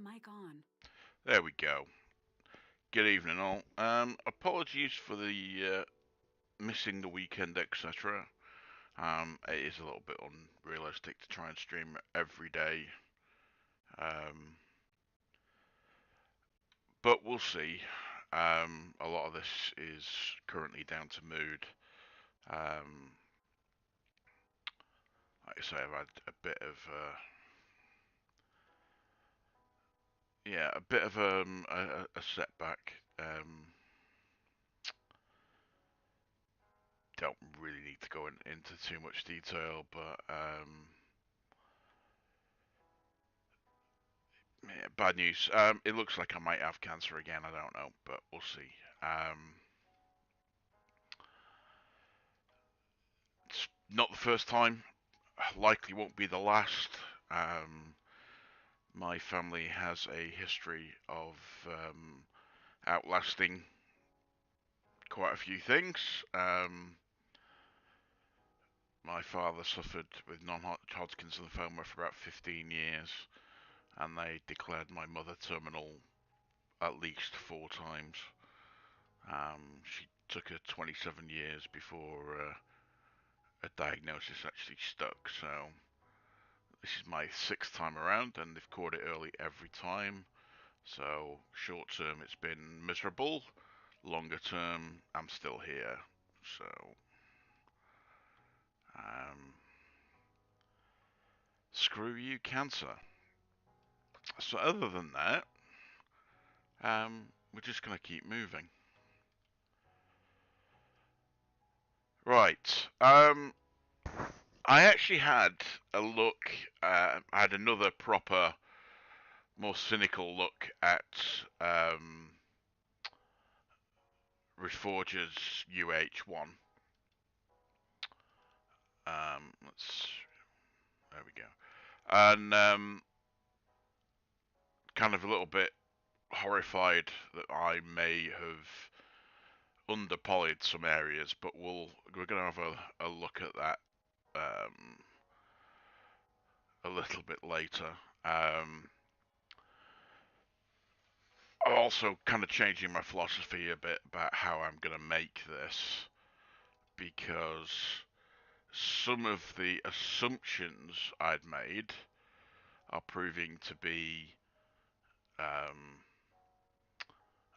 Mic on. There we go. Good evening, all. Apologies for the missing the weekend, etc. It is a little bit unrealistic to try and stream every day. Um, but we'll see. A lot of this is currently down to mood. Um, like I say, I've had a bit of a bit of a setback. Don't really need to go into too much detail, but yeah, bad news. It looks like I might have cancer again. I don't know, but we'll see. It's not the first time. Likely won't be the last. Um, my family has a history of outlasting quite a few things. My father suffered with non-Hodgkin's lymphoma for about 15 years, and they declared my mother terminal at least 4 times. She took her 27 years before a diagnosis actually stuck. So this is my sixth time around, and they've caught it early every time. So short term, it's been miserable. Longer term, I'm still here. So um, screw you, cancer. So other than that, we're just gonna keep moving. Right. I actually had a look. I had another proper, more cynical look at Reforger's UH1. Let's There we go. And kind of a little bit horrified that I may have underpolled some areas, but we're going to have a look at that um, a little bit later. I'm also kind of changing my philosophy a bit about how I'm going to make this because some of the assumptions I'd made are proving to be um,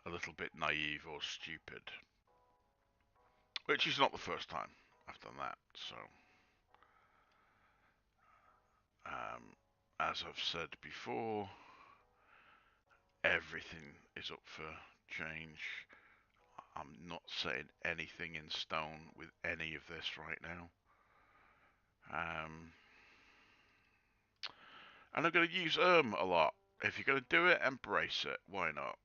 a little bit naive or stupid, which is not the first time I've done that. So, um, as I've said before, everything is up for change. I'm not setting anything in stone with any of this right now. Um, and I'm going to use a lot. If you're going to do it, embrace it. Why not?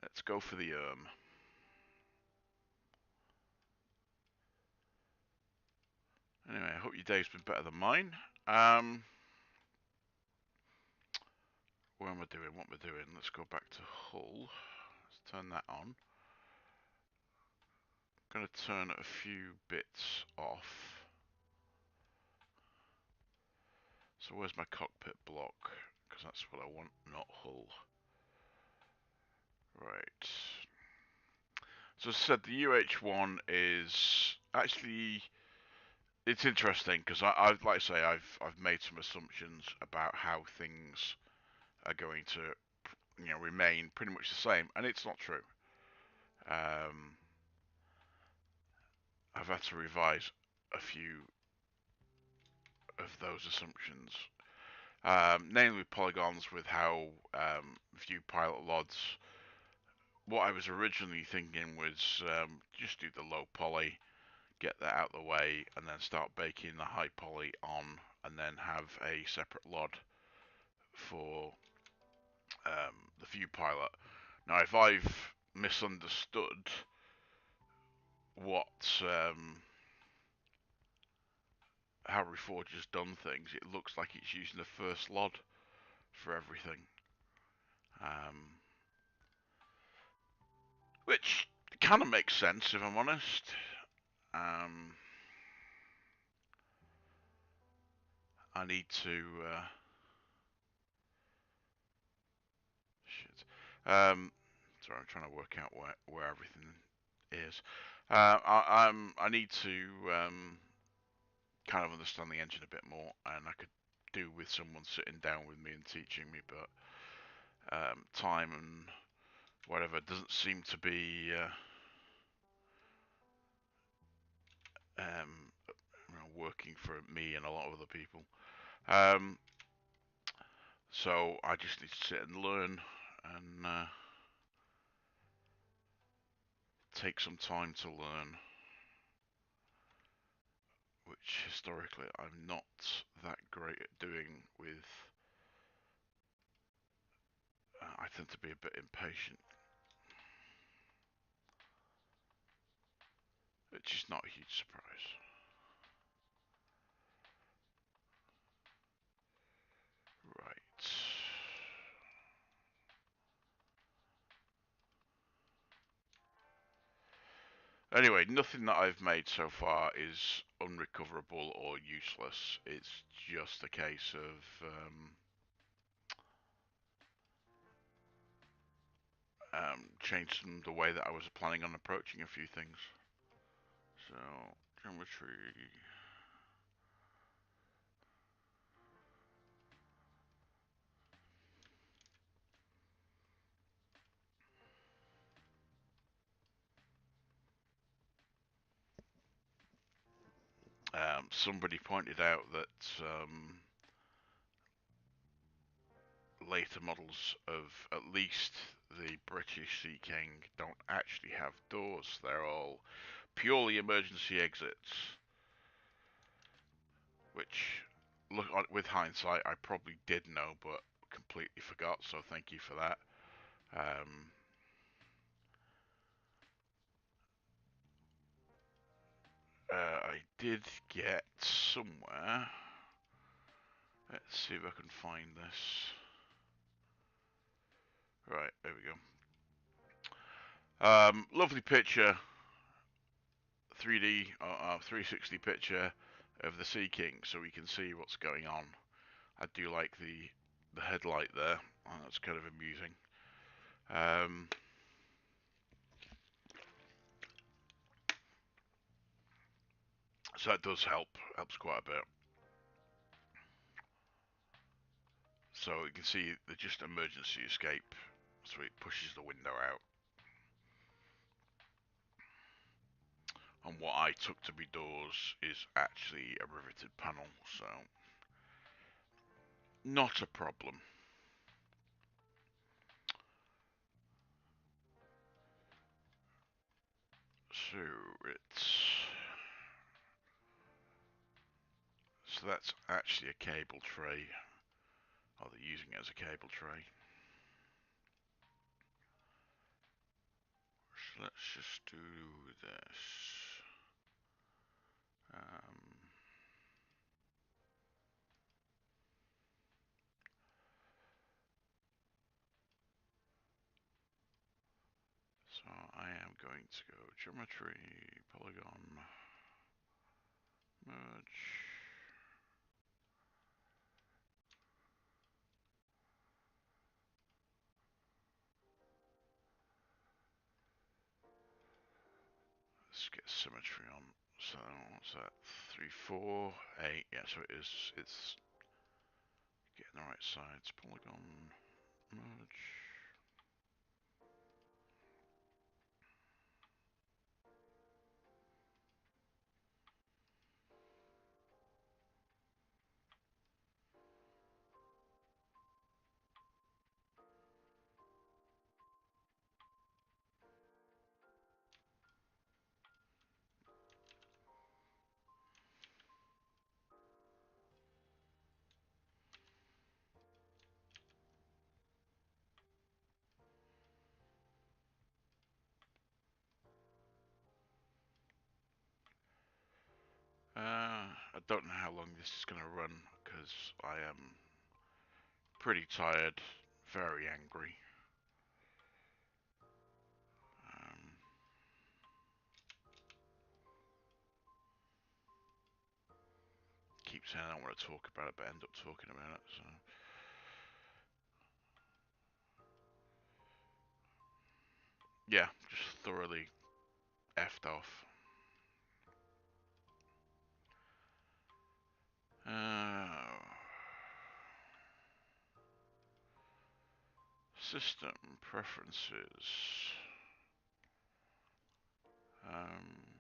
Let's go for the Anyway, I hope your day's been better than mine. Um, what am I doing? What am I doing? Let's go back to Hull. Let's turn that on. I'm going to turn a few bits off. So where's my cockpit block? Because that's what I want, not Hull. Right. So as I said, the UH1 is actually it's interesting because like I say, I've made some assumptions about how things are going to remain pretty much the same, and it's not true. Um, I've had to revise a few of those assumptions, namely polygons with how view pilot LODs. What I was originally thinking was just do the low poly, get that out of the way, and then start baking the high poly on, and then have a separate LOD for the view pilot. Now, if I've misunderstood what how Reforger's done things, it looks like it's using the first LOD for everything, um, which kind of makes sense if I'm honest. Um, I need to Um, sorry, I'm trying to work out where everything is. I need to kind of understand the engine a bit more, and I could do with someone sitting down with me and teaching me, but time and whatever doesn't seem to be um, working for me and a lot of other people. Um, so I just need to sit and learn and take some time to learn, which historically I'm not that great at doing with. I tend to be a bit impatient, which is not a huge surprise. Right. Anyway, nothing that I've made so far is unrecoverable or useless. It's just a case of changing the way that I was planning on approaching a few things. So, geometry. Somebody pointed out that later models of at least the British Seaking don't actually have doors. They're all purely emergency exits, which, with hindsight, I probably did know, but completely forgot. So thank you for that. Um, I did get somewhere. Let's see if I can find this. Right, there we go. Lovely picture, 3D, 360 picture of the Seaking, so we can see what's going on. I do like the headlight there. Oh, that's kind of amusing. Um, so that does helps quite a bit. So you can see the just emergency escape, so it pushes the window out. And what I took to be doors is actually a riveted panel, so not a problem. So that's actually a cable tray. Oh, they're using it as a cable tray. So let's just do this. So I am going to go geometry, polygon, merge. Let's get symmetry on. So what's that? 3, 4, 8. Yeah, so it is. It's getting the right sides. Polygon, merge. I don't know how long this is going to run because I am pretty tired, very angry. Um, keep saying I don't want to talk about it, but end up talking about it. So Yeah, just thoroughly effed off. System preferences. Um,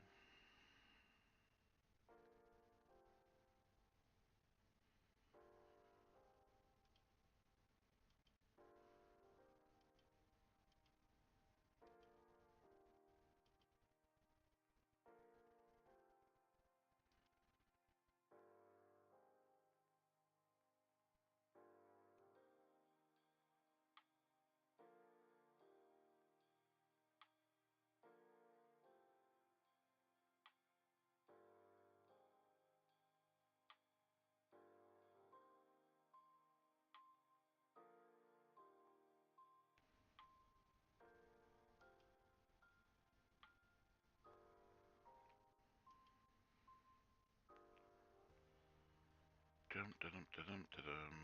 dum, dum, dum, dum, dum.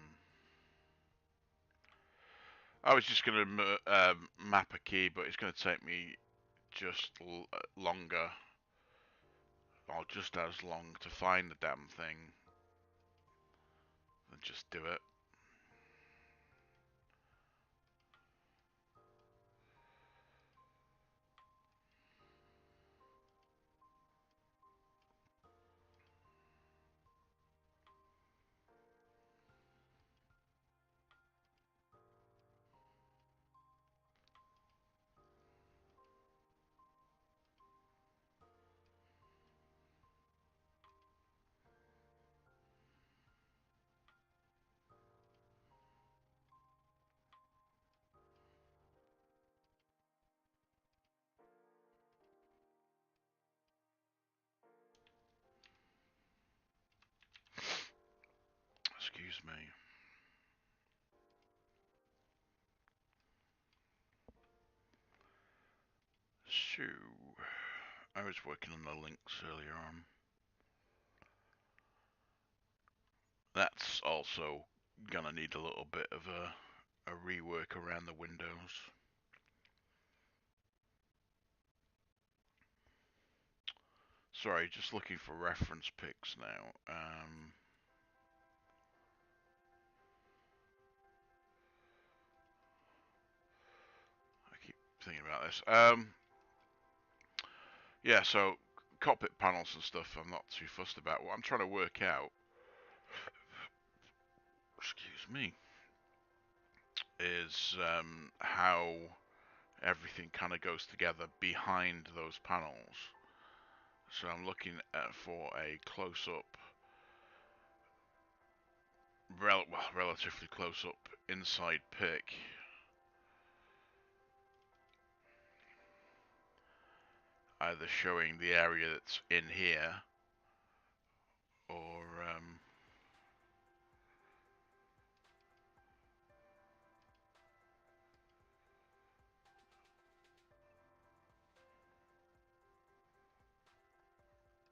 I was just going to map a key, but it's going to take me just longer, or just as long to find the damn thing than just do it. Excuse me. So, I was working on the links earlier on. That's also gonna need a little bit of a rework around the windows. Sorry, just looking for reference pics now. I keep thinking about this. Yeah, so cockpit panels and stuff I'm not too fussed about. What I'm trying to work out, excuse me, is how everything kind of goes together behind those panels. So I'm looking for a close-up, relatively close-up inside pic, either showing the area that's in here or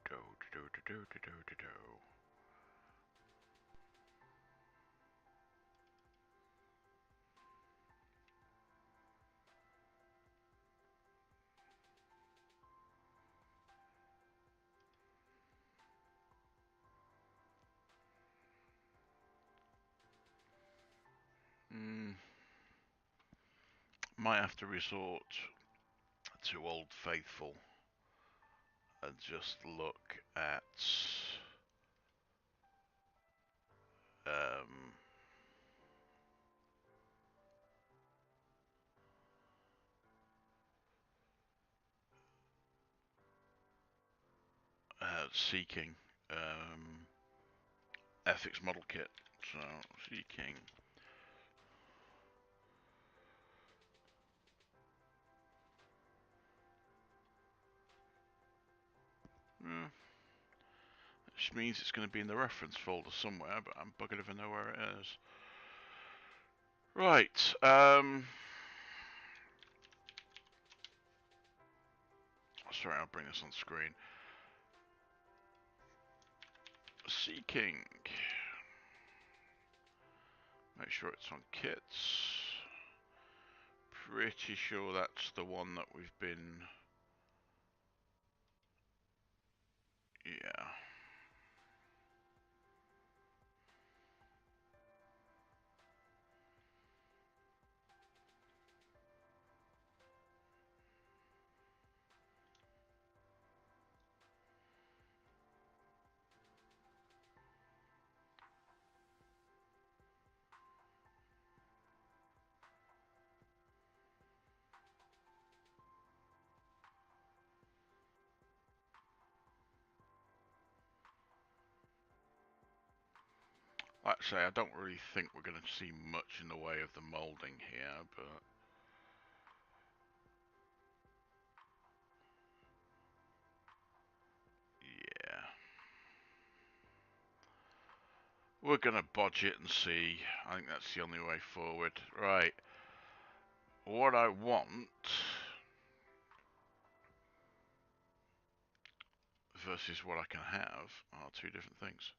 do do do do do do do do. Might have to resort to Old Faithful and just look at um, Seaking ethics model kit. So Seaking. Which means it's going to be in the reference folder somewhere, but I'm buggered if I know where it is. Right. Sorry, I'll bring this on screen. Seaking. Make sure it's on kits. pretty sure that's the one that we've been... Yeah. Like I say, I don't really think we're going to see much in the way of the moulding here, but... Yeah. We're going to bodge it and see. I think that's the only way forward. Right. What I want... versus what I can have are two different things.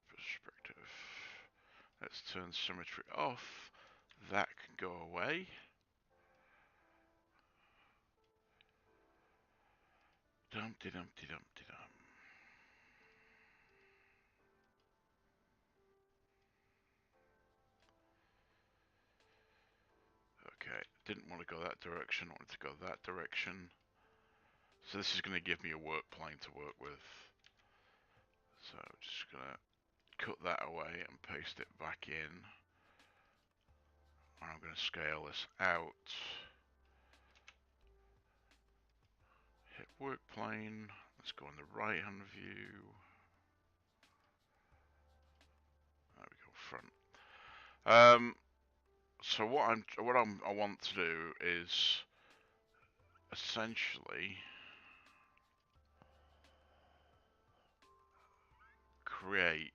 Perspective. Let's turn symmetry off. That can go away. Dumpty dumpty dumpty dum. Okay, didn't want to go that direction, wanted to go that direction. So this is going to give me a work plane to work with. So just going to cut that away and paste it back in. And I'm going to scale this out. Hit work plane. Let's go in the right hand view. There we go, front. So what I want to do is essentially create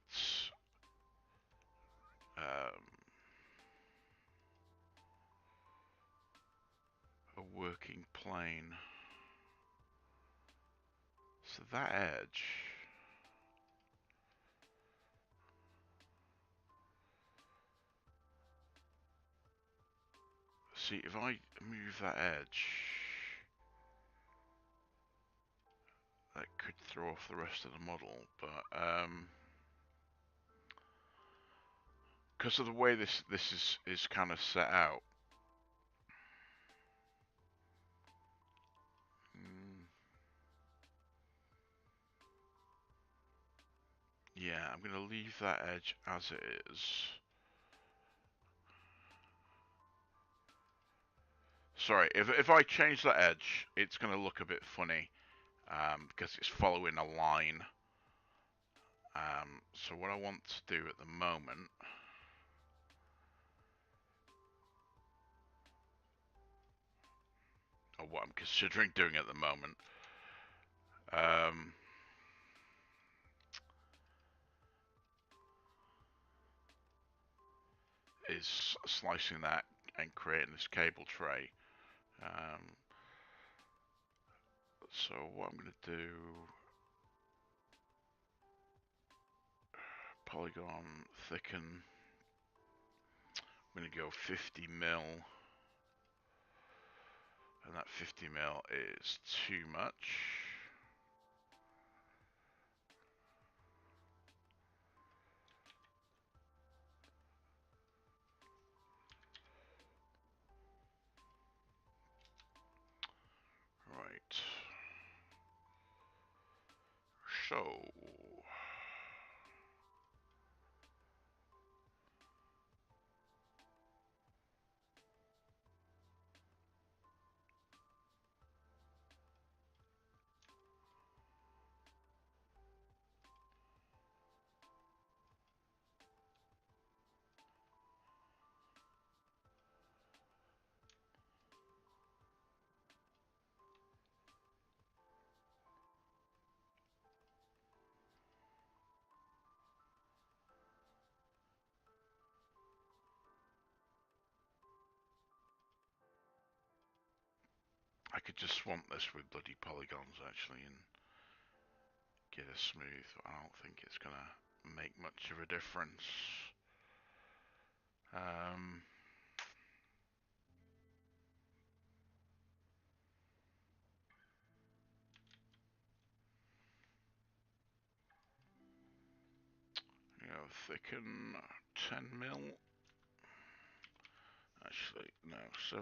a working plane. So that edge, see if I move that edge, that could throw off the rest of the model, but because of the way this is kind of set out, yeah, I'm going to leave that edge as it is. Sorry, if I change that edge, it's going to look a bit funny, because it's following a line. So what I want to do at the moment, or what I'm considering doing at the moment, is slicing that and creating this cable tray. So what I'm going to do, polygon thicken, I'm going to go 50 mil, and that 50 mil is too much. Right. So I could just swamp this with bloody polygons actually and get a smooth. I don't think it's gonna. make much of a difference. You know, thicken 10 mil. Actually, no, 7.5.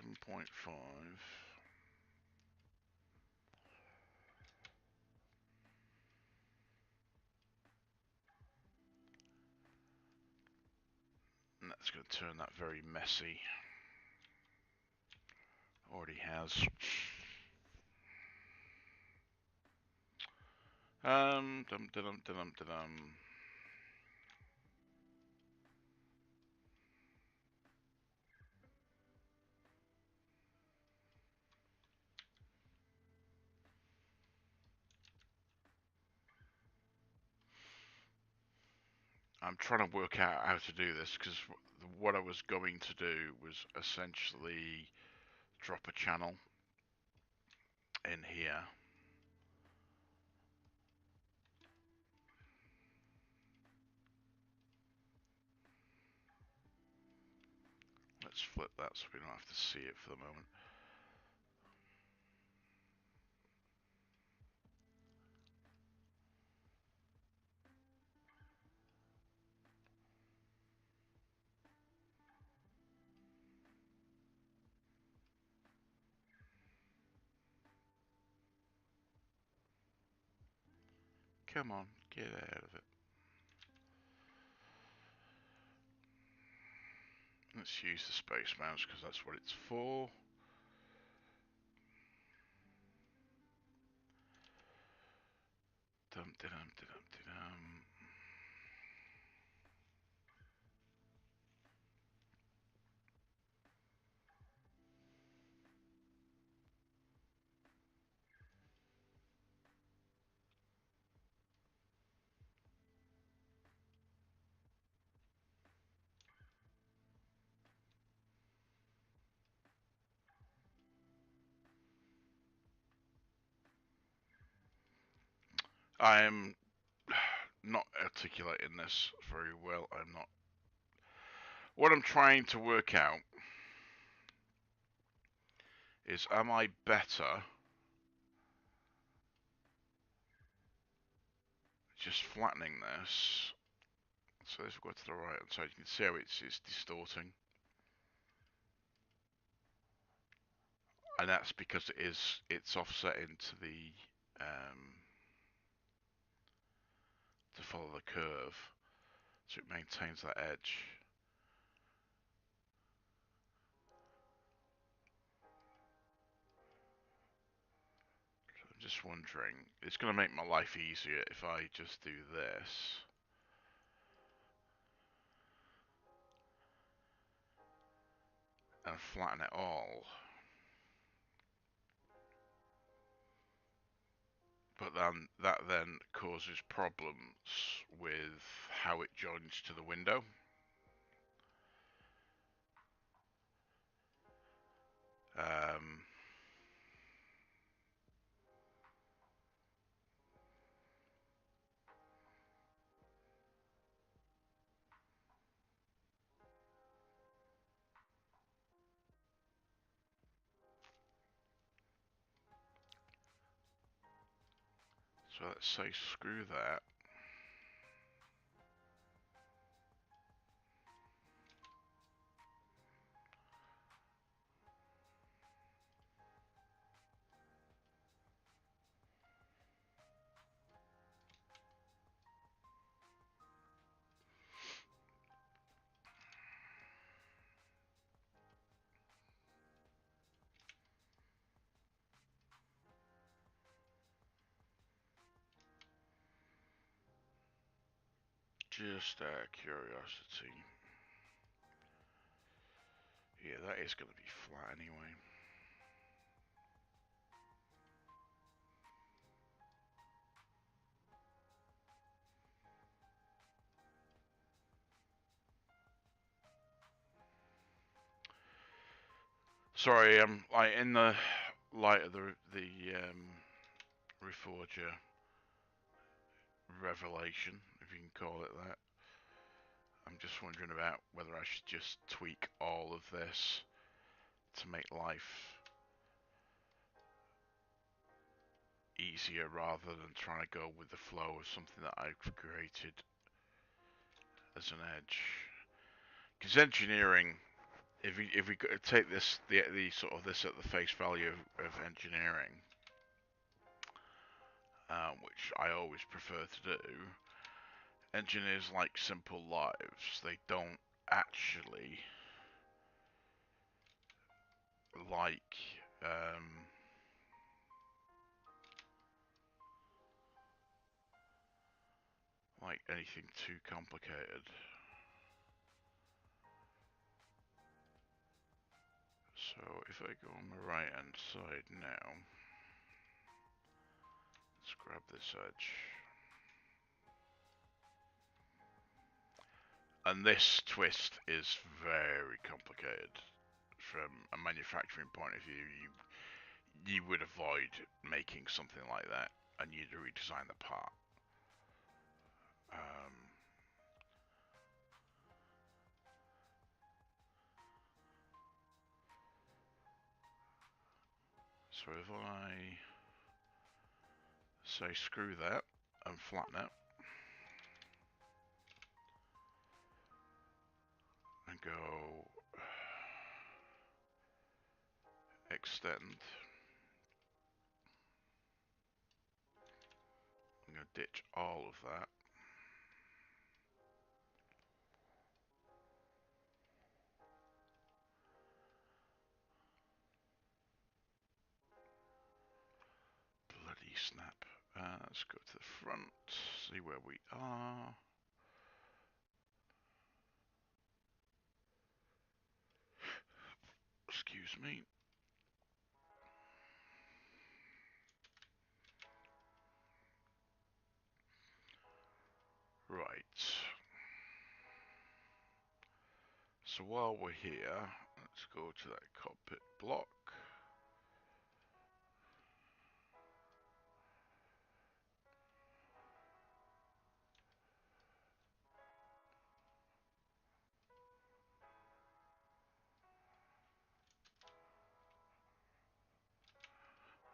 And that's going to turn that very messy. Already has. Dum dum dum dum dum. I'm trying to work out how to do this because what I was going to do was essentially drop a channel in here. Let's flip that so we don't have to see it for the moment. Come on, get out of it. Let's use the space mouse because that's what it's for. Dum dum dum dum dum. I am not articulating this very well. I'm not. What I'm trying to work out is, am I better just flattening this? So this will go to the right hand side. You can see how it's distorting. And that's because it's offset into the to follow the curve, so it maintains that edge. So I'm just wondering, it's going to make my life easier if I just do this and flatten it all. But then that then causes problems with how it joins to the window. So let's say screw that. Just out of curiosity. Yeah, that is going to be flat anyway. Sorry, like in the light of the Reforger revelation, if if you can call it that. I'm just wondering about whether I should just tweak all of this to make life easier rather than trying to go with the flow of something that I've created as an edge. Because engineering, if we take this the sort of this at the face value of engineering, which I always prefer to do, engineers like simple lives. They don't actually like like anything too complicated. So if I go on the right hand side now, let's grab this edge. And this twist is very complicated. From a manufacturing point of view, you would avoid making something like that, and you'd redesign the part. So if I say screw that and flatten it, and go extend, I'm going to ditch all of that. Bloody snap. Let's go to the front, see where we are. Excuse me. Right. So while we're here, let's go to that cockpit block.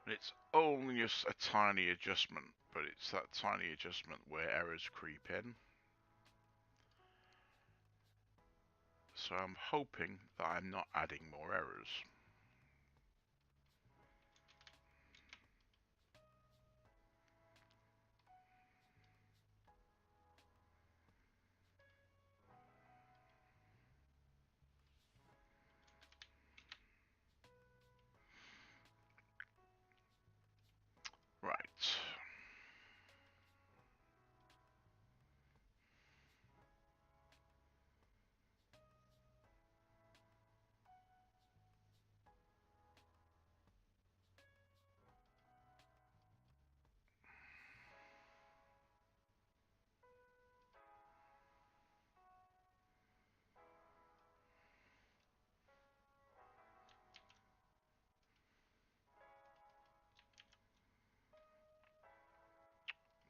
It's only just a tiny adjustment, but it's that tiny adjustment where errors creep in. So I'm hoping that I'm not adding more errors. Right.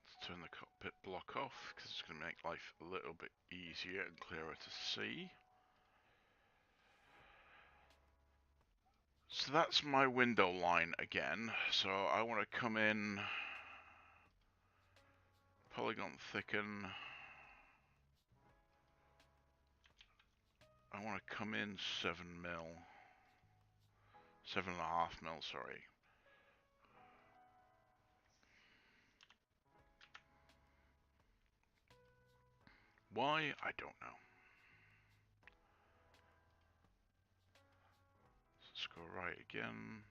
Let's turn the cockpit block off because it's going to make life a little bit easier and clearer to see. So that's my window line again. So I want to come in, polygon thicken. I want to come in 7 mil. 7.5 mil, sorry. Why? I don't know. Let's go right again.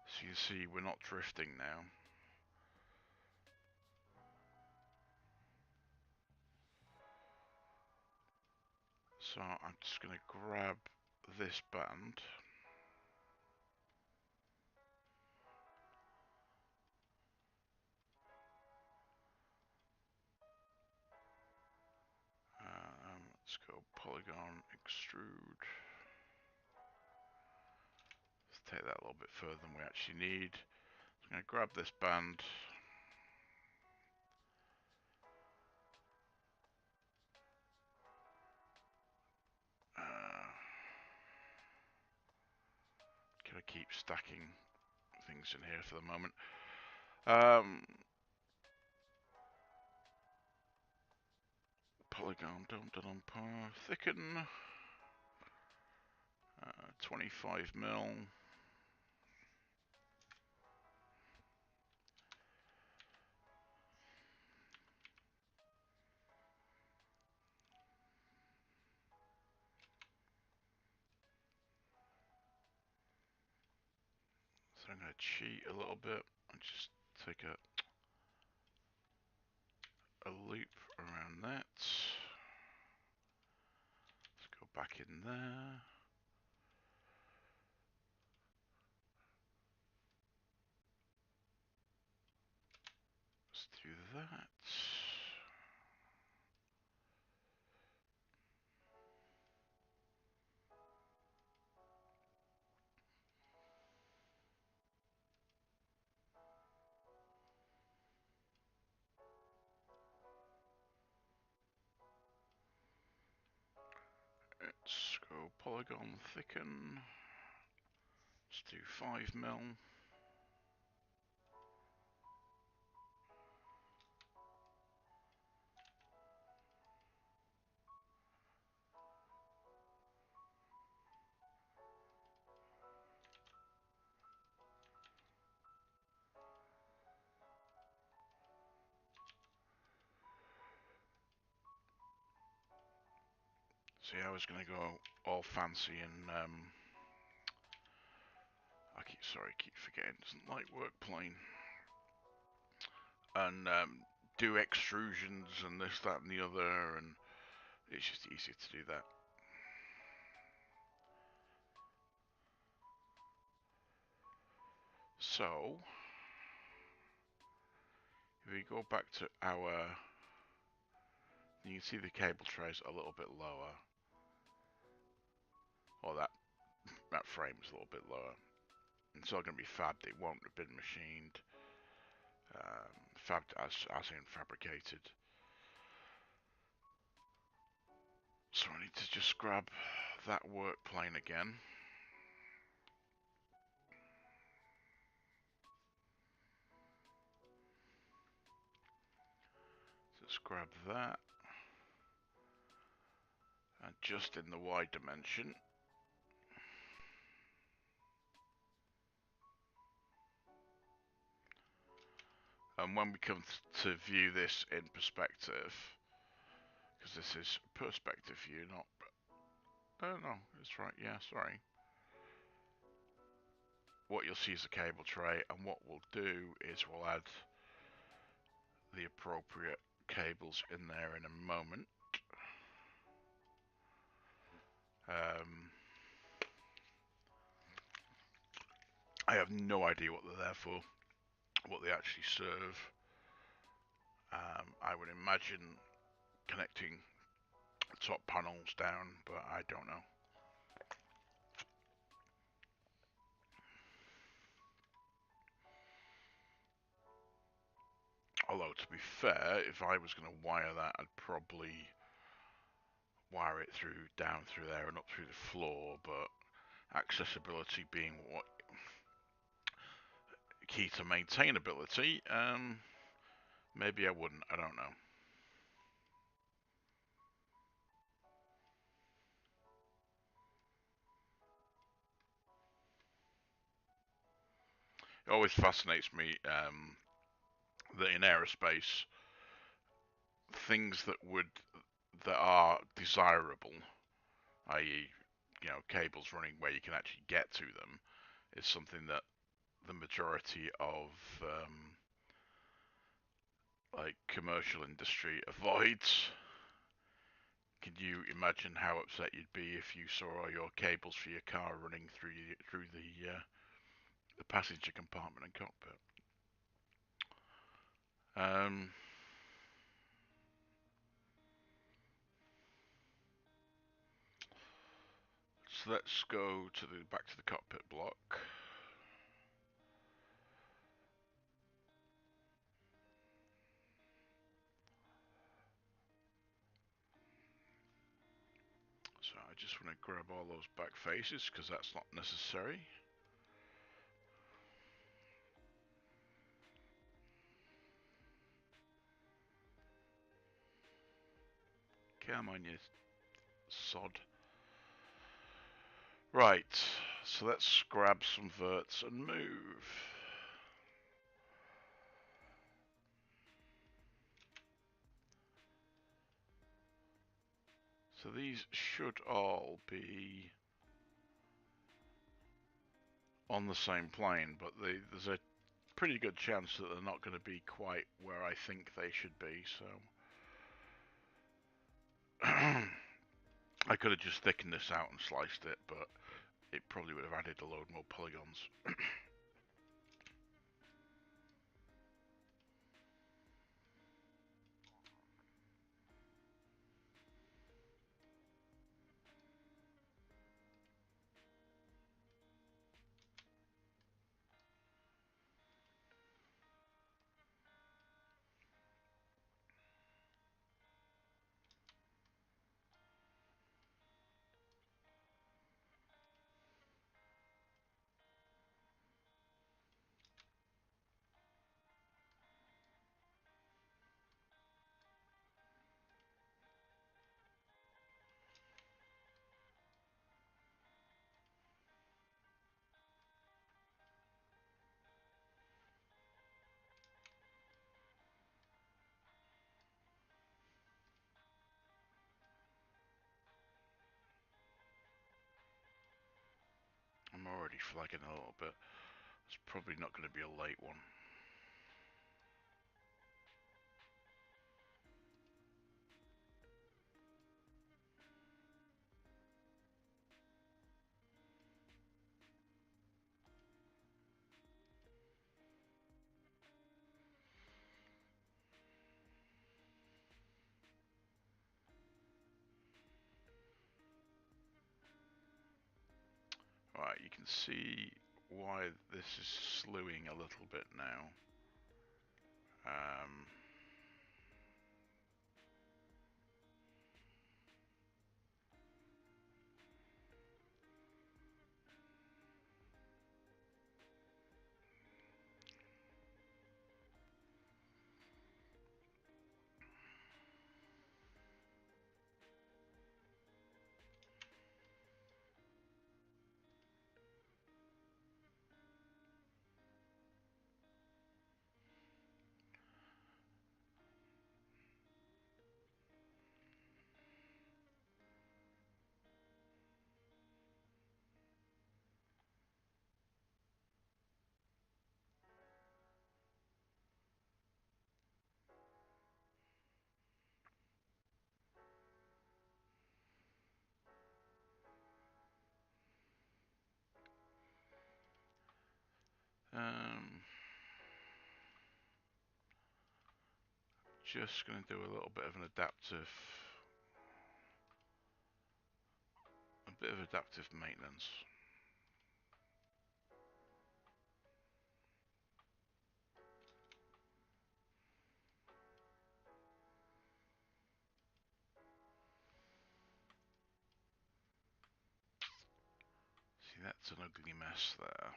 So you see, we're not drifting now. So I'm just going to grab this band. Let's go polygon extrude. Let's take that a little bit further than we actually need. I'm going to grab this band. Gonna keep stacking things in here for the moment. Polygon, thicken. 25 mil. So I'm going to cheat a little bit and just take a loop around that. Let's go back in there. Let's do that. Let's go polygon thicken. Let's do 5 mil. See, I was going to go all fancy and I keep forgetting. It doesn't like work plane. And do extrusions and this, that, and the other, and it's just easier to do that. So, if we go back to our, you can see the cable trays a little bit lower, or that frame's a little bit lower. It's all going to be fabbed. It won't have been machined, fabbed as in fabricated. So I need to just grab that work plane again. Let's grab that, and just in the Y dimension. And when we come to view this in perspective, because this is perspective view, not... Oh no, that's right, yeah, sorry. What you'll see is a cable tray, and what we'll do is we'll add the appropriate cables in there in a moment. I have no idea what they're there for, what they actually serve. I would imagine connecting top panels down, but I don't know. Although, to be fair, if I was going to wire that, I'd probably wire it down through there and up through the floor, but accessibility being what key to maintainability, maybe I wouldn't, I don't know. It always fascinates me that in aerospace, things that are desirable, i.e., cables running where you can actually get to them, is something that the majority of like commercial industry avoids. Can you imagine how upset you'd be if you saw your cables for your car running through the passenger compartment and cockpit? So let's go back to the cockpit block. going to grab all those back faces because that's not necessary. Come on, you sod. Right, so let's grab some verts and move. So these should all be on the same plane, but there's a pretty good chance that they're not going to be quite where I think they should be, so I could have just thickened this out and sliced it, but it probably would have added a load more polygons. I'm already flagging a little bit. It's probably not going to be a late one. Right, you can see why this is slewing a little bit now. Just going to do a little bit of an adaptive maintenance. See, that's an ugly mess there,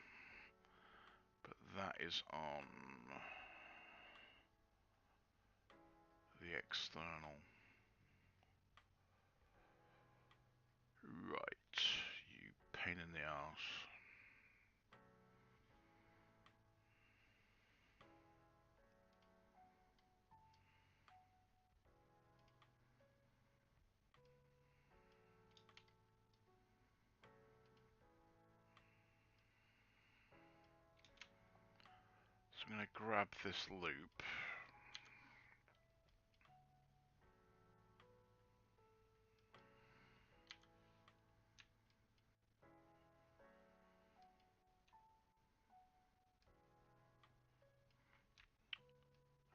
but that is on the external. Right, you pain in the arse. So I'm going to grab this loop.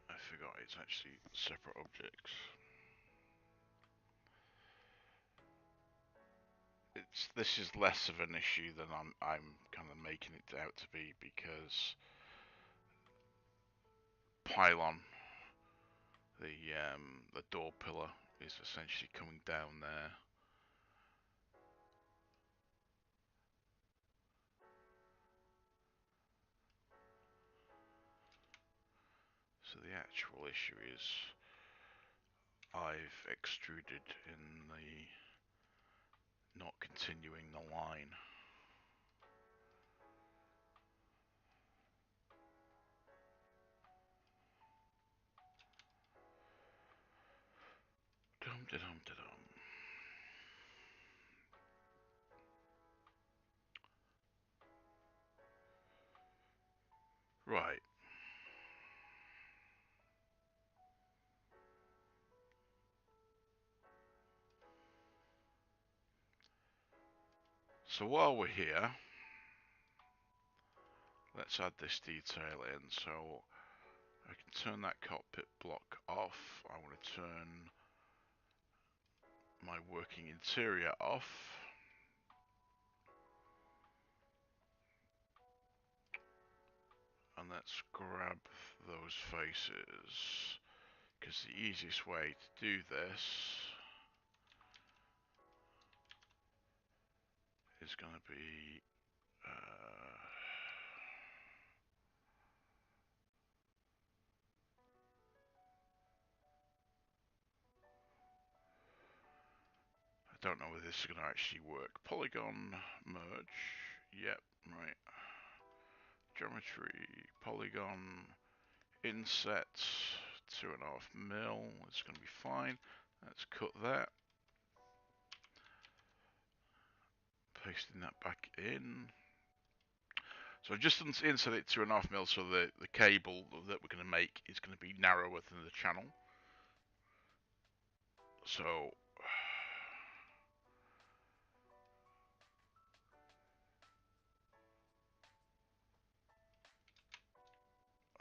I forgot it's actually separate objects. This is less of an issue than I'm kind of making it out to be, because pylon, the door pillar, is essentially coming down there, So the actual issue is I've extruded in the not continuing the line. Dum-da-dum-da-dum. Right. So while we're here, let's add this detail in. So I can turn that cockpit block off. I want to turn my working interior off. And let's grab those faces, because the easiest way to do this is going to be I don't know whether this is going to actually work. Polygon merge. Yep, right. Geometry, polygon, inset, 2.5 mil. It's going to be fine. Let's cut that. Pasting that back in. So I've just inset it 2.5 mil, so the cable that we're going to make is going to be narrower than the channel. So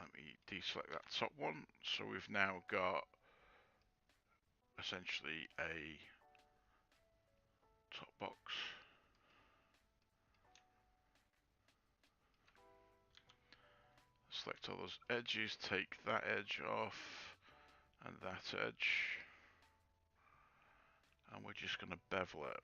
let me deselect that top one. So we've now got essentially a top box. Select all those edges, take that edge off and that edge, and we're just going to bevel it.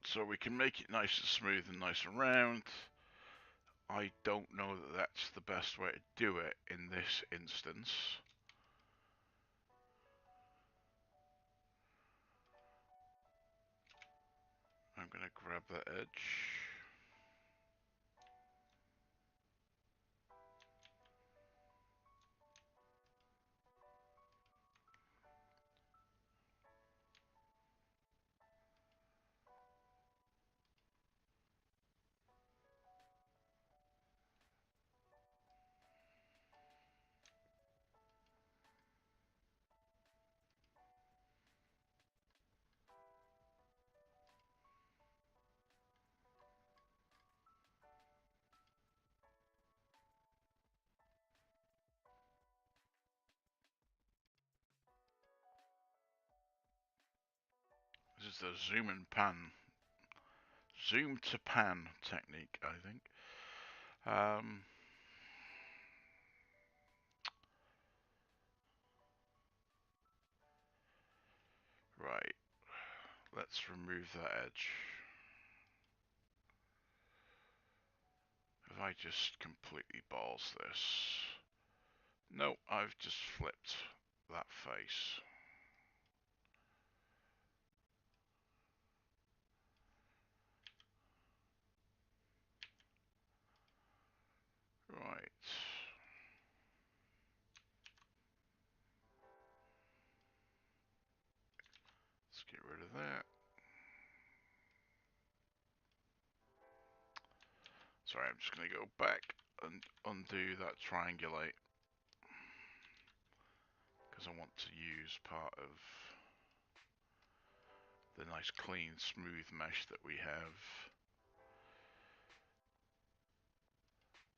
So we can make it nice and smooth and nice and round. I don't know that that's the best way to do it in this instance. I'm going to grab that edge. This is the zoom and pan, zoom to pan technique, I think. Right, let's remove that edge. Have I just completely balls this? No, I've just flipped that face. Right. Let's get rid of that. Sorry, I'm just going to go back and undo that triangulate, because I want to use part of the nice clean smooth mesh that we have.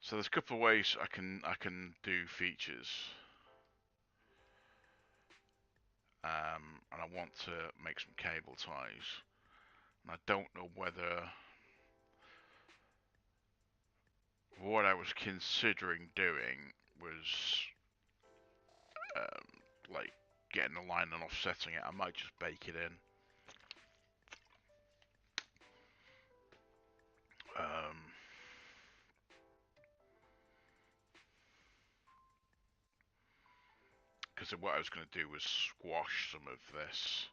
So there's a couple of ways I can do features, and I want to make some cable ties, and I don't know whether what I was considering doing was like getting the line and offsetting it. I might just bake it in. Because what I was going to do was squash some of this.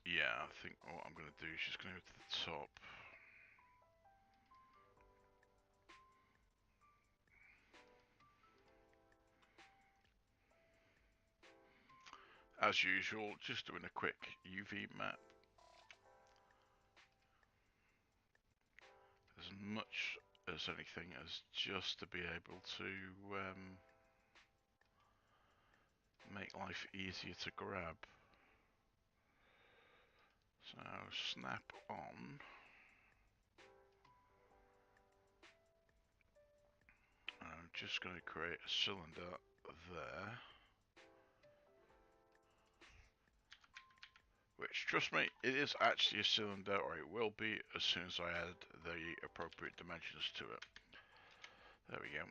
Yeah, I think what I'm going to do is just going to go to the top. As usual, just doing a quick UV map. As much as anything as just to be able to make life easier to grab. So snap on. I'm just going to create a cylinder there. Which, trust me, it is actually a cylinder, or it will be as soon as I add the appropriate dimensions to it. There we go.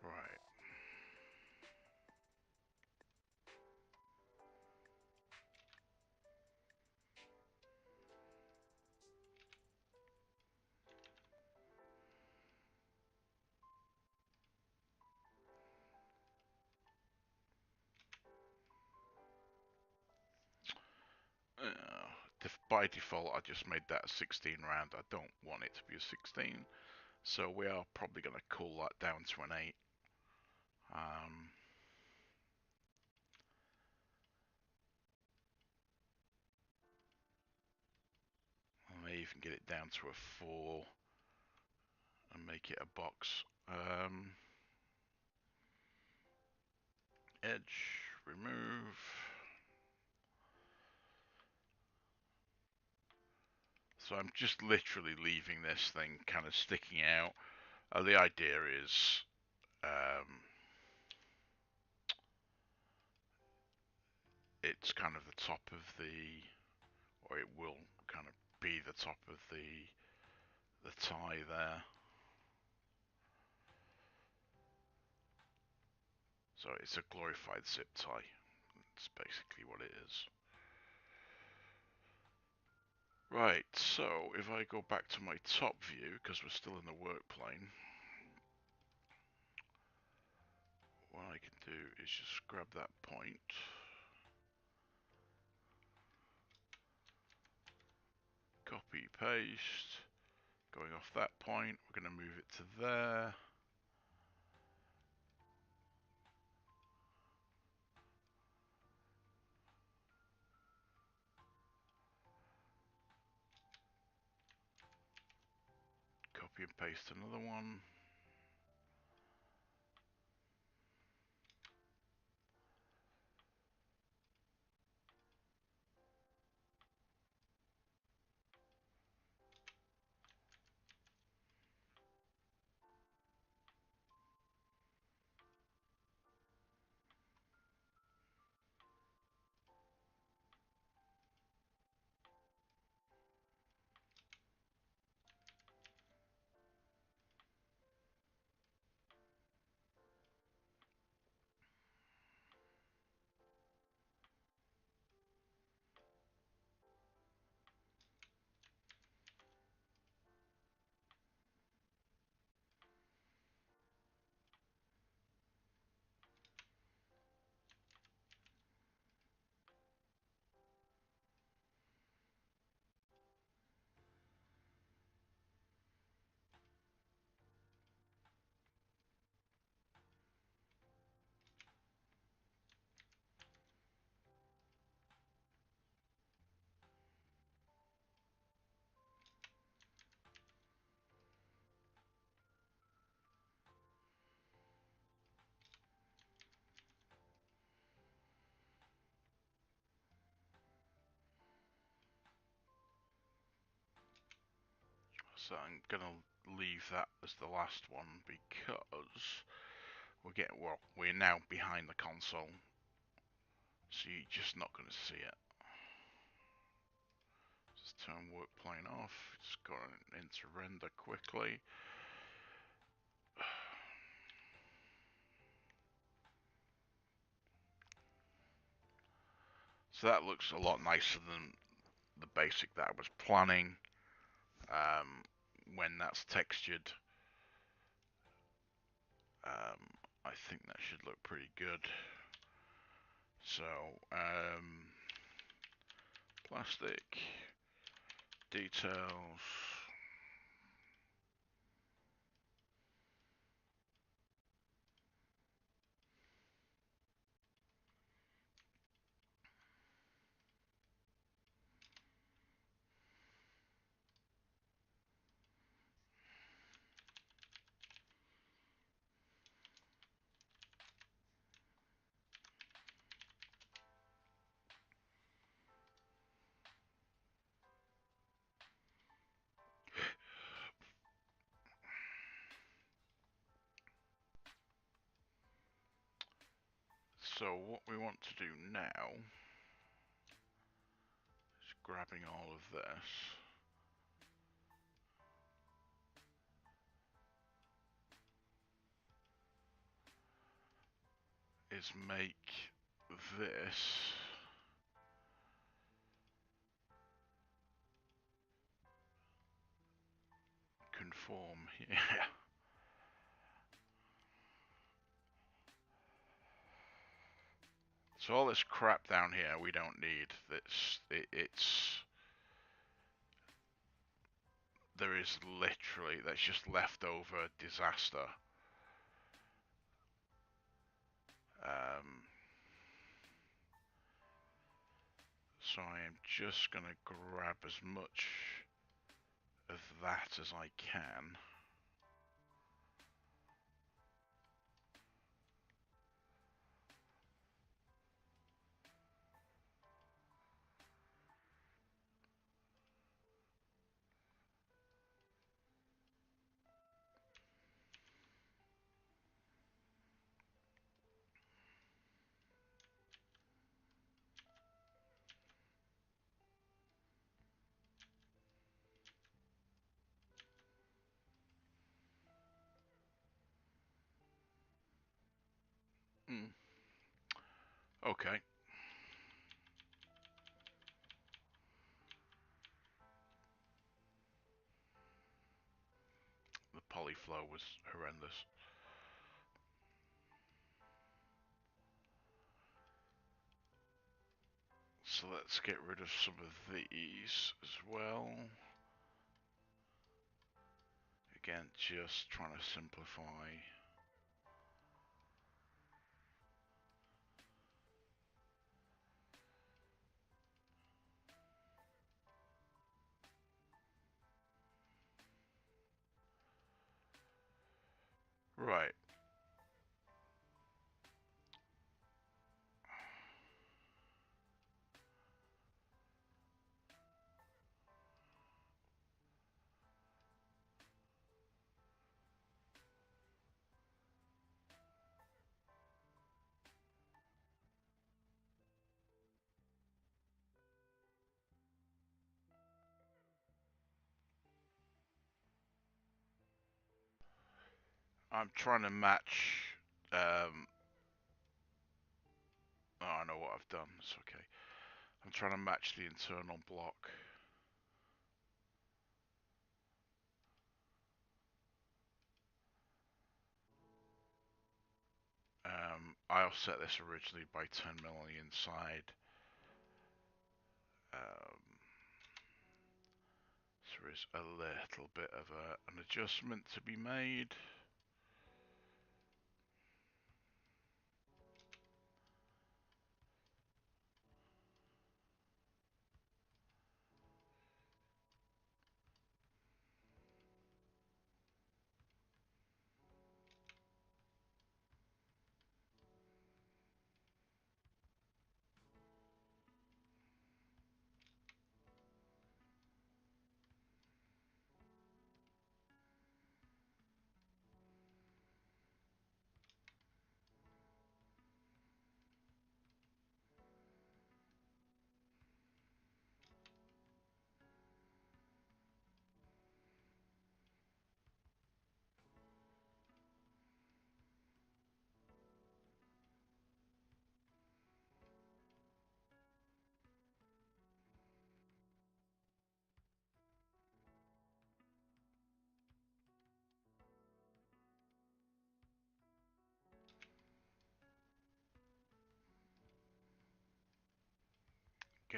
Right. By default, I just made that a 16 round. I don't want it to be a 16, so we are probably going to cool that down to an 8. I may even get it down to a 4 and make it a box. Edge, remove. So I'm just literally leaving this thing kind of sticking out. The idea is it's kind of the top of the, or it will kind of be the top of the tie there. So it's a glorified zip tie. That's basically what it is. Right, so if I go back to my top view, because we're still in the work plane, what I can do is just grab that point, copy, paste, going off that point, we're going to move it to there. Copy and paste another one. So I'm gonna leave that as the last one because we're now behind the console, so you're just not gonna see it. Just turn work plane off. Just go into render quickly. So that looks a lot nicer than the basic that I was planning. When that's textured, I think that should look pretty good. So, plastic details. So what we want to do now is grabbing all of this. Is make this conform here. So all this crap down here we don't need. There is literally, that's just leftover disaster. So I am just gonna grab as much of that as I can. Okay. The polyflow was horrendous. So let's get rid of some of these as well. Again, just trying to simplify. Right. I'm trying to match. Oh, I know what I've done. It's okay. I'm trying to match the internal block. I offset this originally by 10 mil on the inside. So there is a little bit of an adjustment to be made.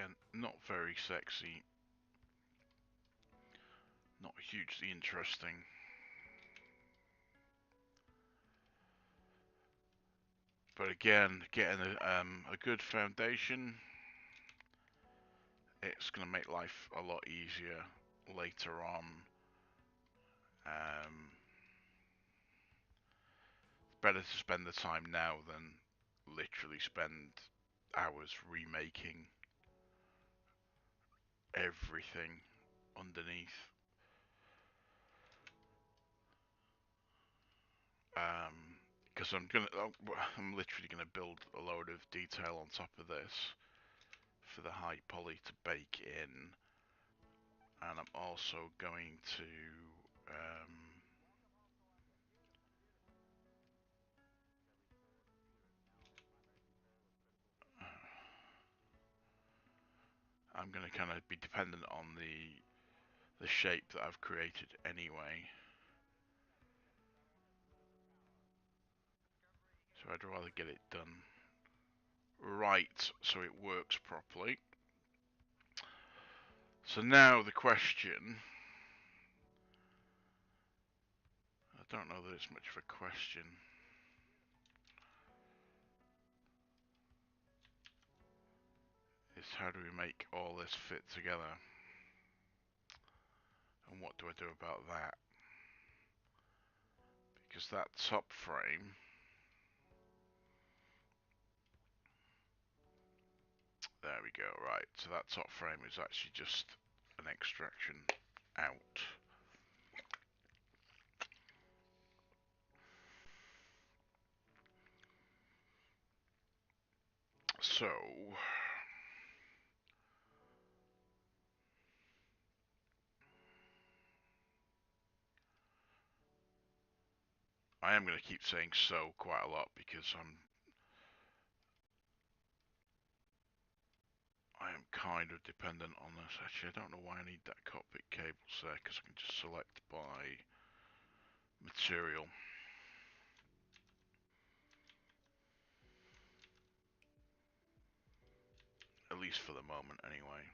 Again, not very sexy, not hugely interesting. But again, getting a good foundation, it's going to make life a lot easier later on. Better to spend the time now than literally spend hours remaking everything underneath. Because I'm literally gonna build a load of detail on top of this for the high poly to bake in, and I'm also going to I'm gonna kind of be dependent on the shape that I've created anyway. So I'd rather get it done right so it works properly. So now the question, I don't know that it's much of a question. Is how do we make all this fit together? And what do I do about that? Because that top frame, there we go, right. So that top frame is actually just an extraction out. So I am going to keep saying so quite a lot because I am kind of dependent on this. Actually, I don't know why I need that cockpit cables there, because I can just select by material. At least for the moment, anyway.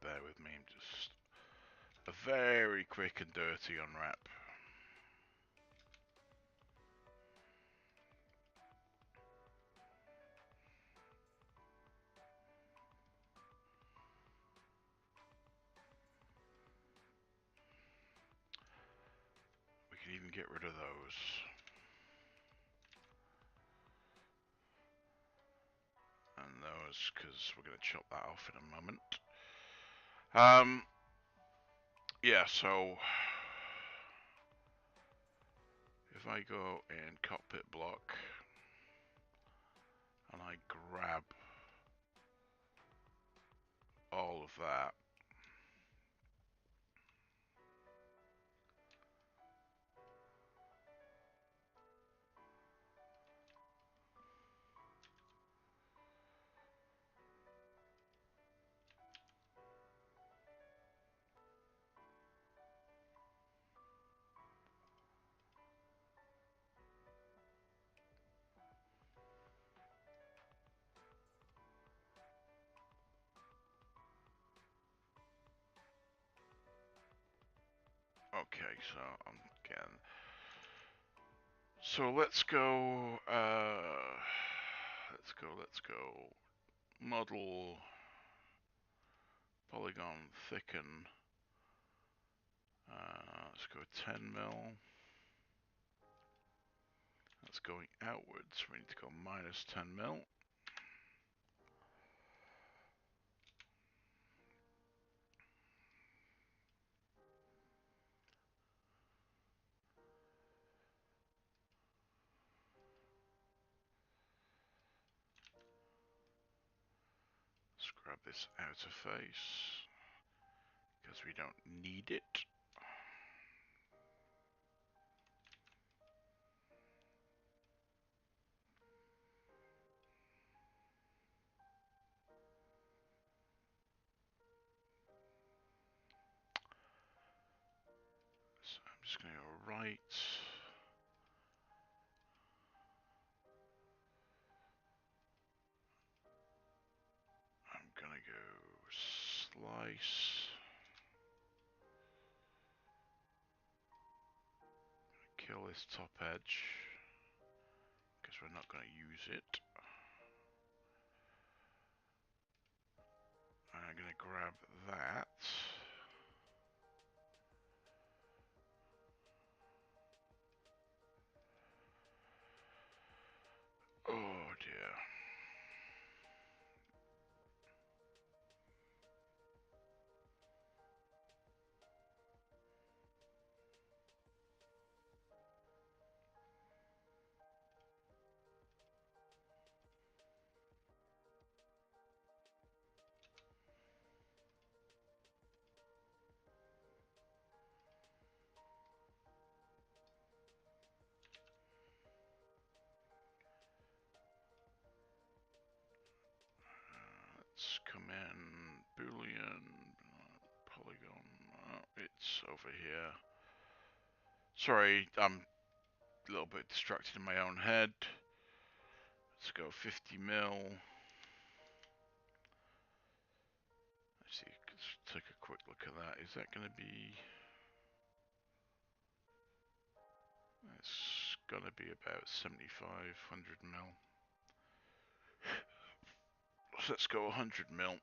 Bear with me, just a very quick and dirty unwrap. We can even get rid of those. And those, because we're going to chop that off in a moment. Yeah, so if I go in cockpit block and I grab all of that, okay, so I'm again. So let's go. Let's go. Model polygon thicken. Let's go 10 mil. That's going outwards. We need to go minus 10 mil. Let's grab this outer face because we don't need it. Just gonna go right. I'm gonna go slice. Kill this top edge, because we're not gonna use it. I'm gonna grab that. Oh dear. Let's come in, Boolean, polygon, it's over here. Sorry, I'm a little bit distracted in my own head. Let's go 50 mil. Let's see, let's take a quick look at that. Is that going to be... It's going to be about 7,500 mil. So let's go 100 mil.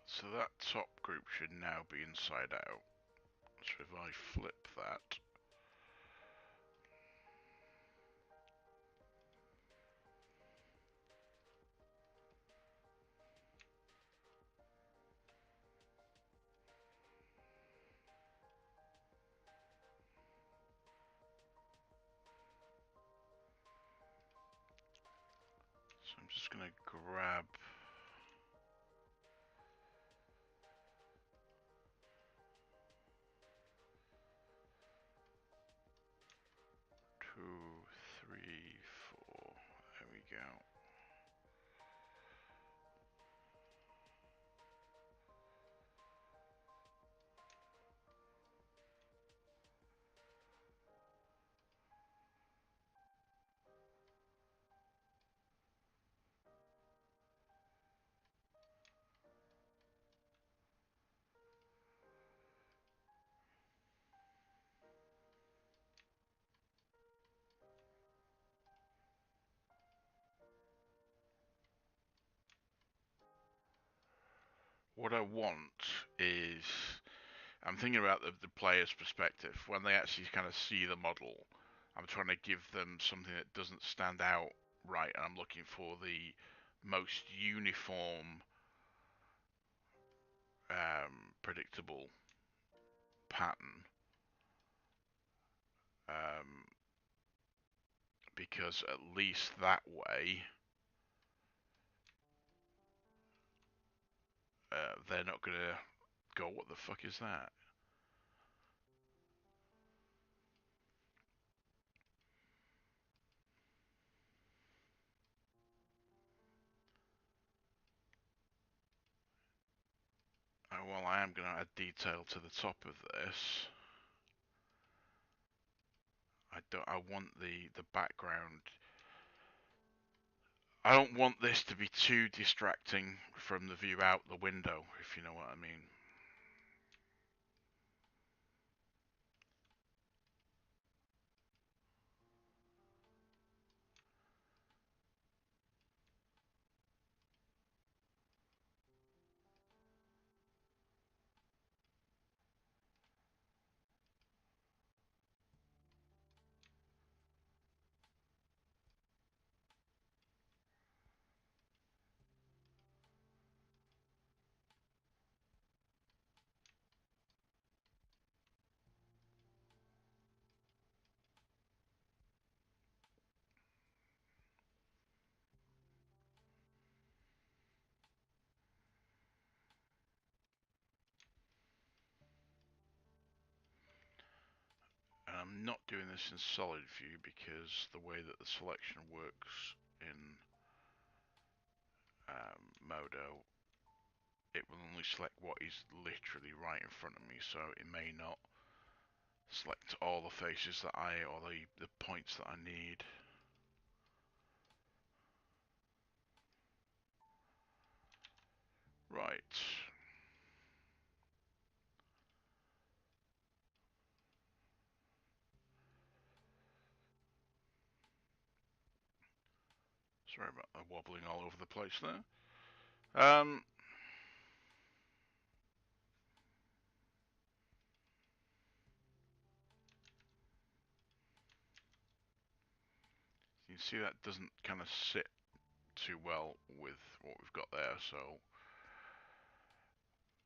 So that top group should now be inside out. So if I flip that, so I'm just going to grab 2, 3, 4. There we go. What I want is, I'm thinking about the player's perspective. When they actually kind of see the model, I'm trying to give them something that doesn't stand out right, and I'm looking for the most uniform, predictable pattern. Because at least that way, they're not gonna go, what the fuck is that? Well, I am going to add detail to the top of this. I want the background. I don't want this to be too distracting from the view out the window, if you know what I mean. I'm not doing this in solid view because the way that the selection works in Modo, it will only select what is literally right in front of me, so it may not select all the faces that or the points that I need. Right. Sorry about the wobbling all over the place there. You can see that doesn't kind of sit too well with what we've got there, so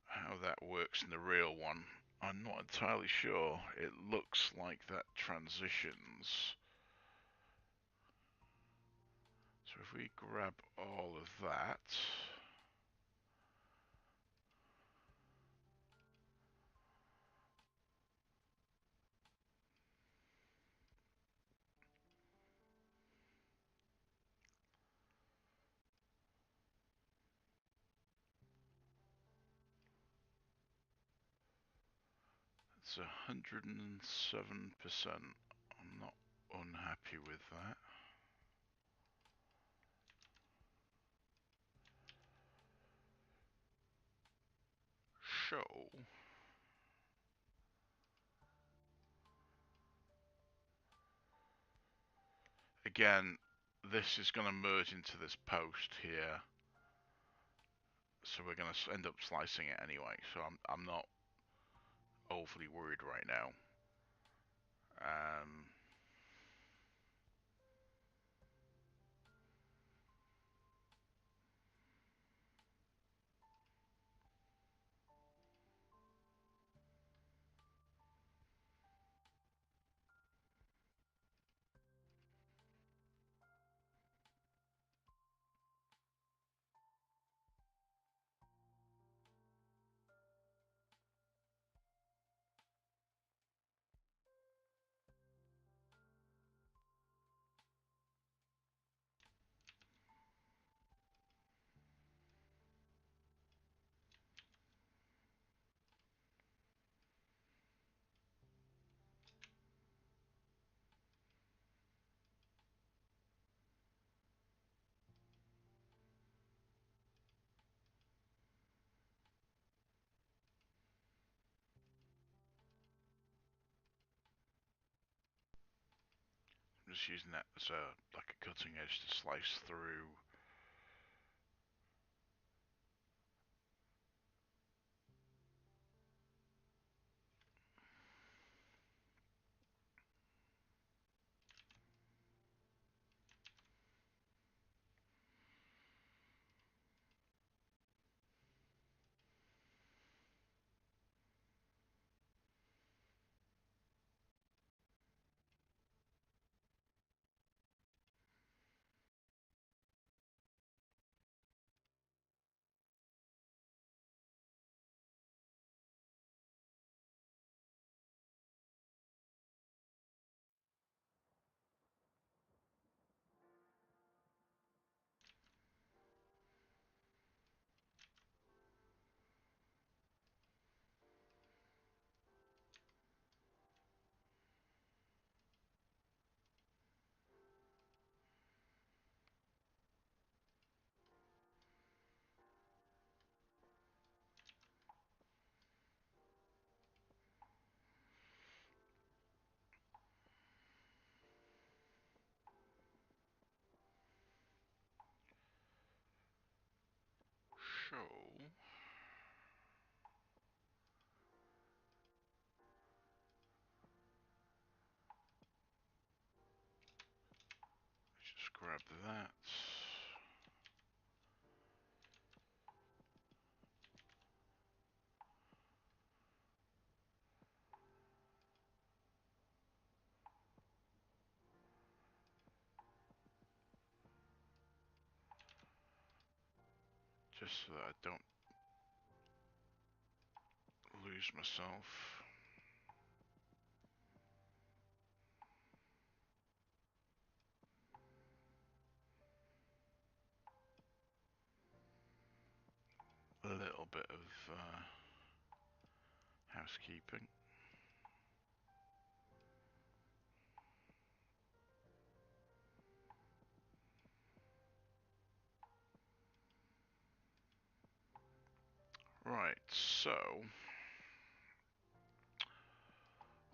how that works in the real one, I'm not entirely sure. It looks like that transitions. So if we grab all of that, it's 107%. I'm not unhappy with that. Show. Again, this is going to merge into this post here, so we're going to end up slicing it anyway. So I'm not overly worried right now. I'm just using that as like a cutting edge to slice through. Show. Let's just grab that. Just so that I don't lose myself. a little bit of housekeeping. Right, so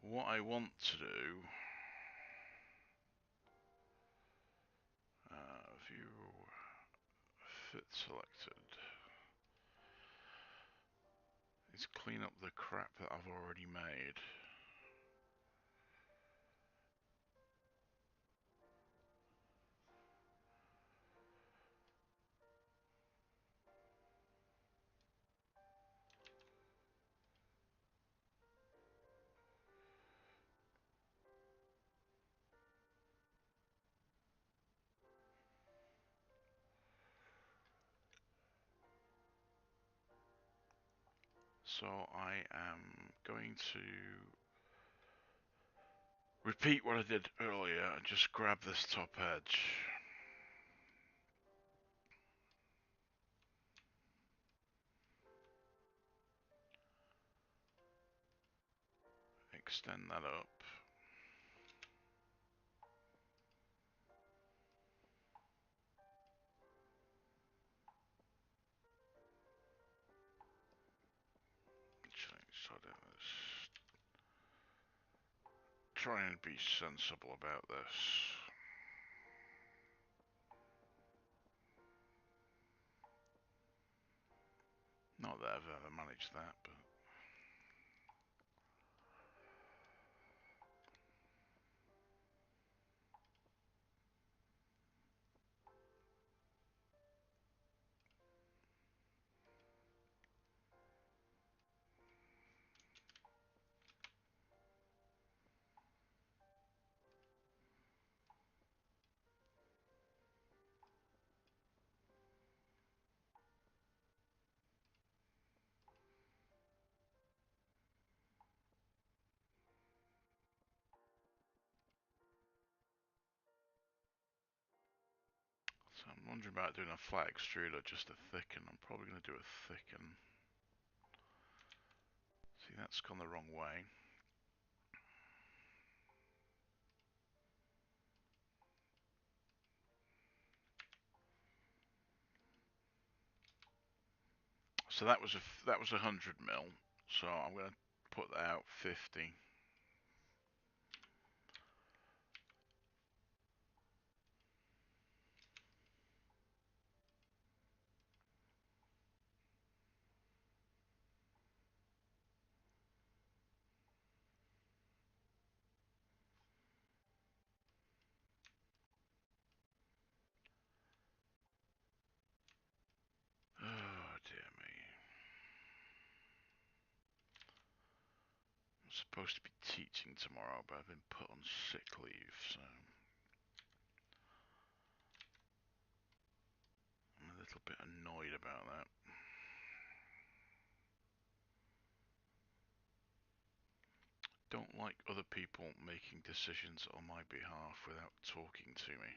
what I want to do, view fit selected, is clean up the crap that I've already made. So I am going to repeat what I did earlier and just grab this top edge. Extend that up. Try and be sensible about this. Not that I've ever managed that, but... So I'm wondering about doing a flat extrude or just a thicken. I'm probably going to do a thicken. See, that's gone the wrong way. So that was 100 mil. So I'm going to put that out 50. Oh dear me. I'm supposed to be teaching tomorrow, but I've been put on sick leave, so I'm a little bit annoyed about that. Don't like other people making decisions on my behalf without talking to me.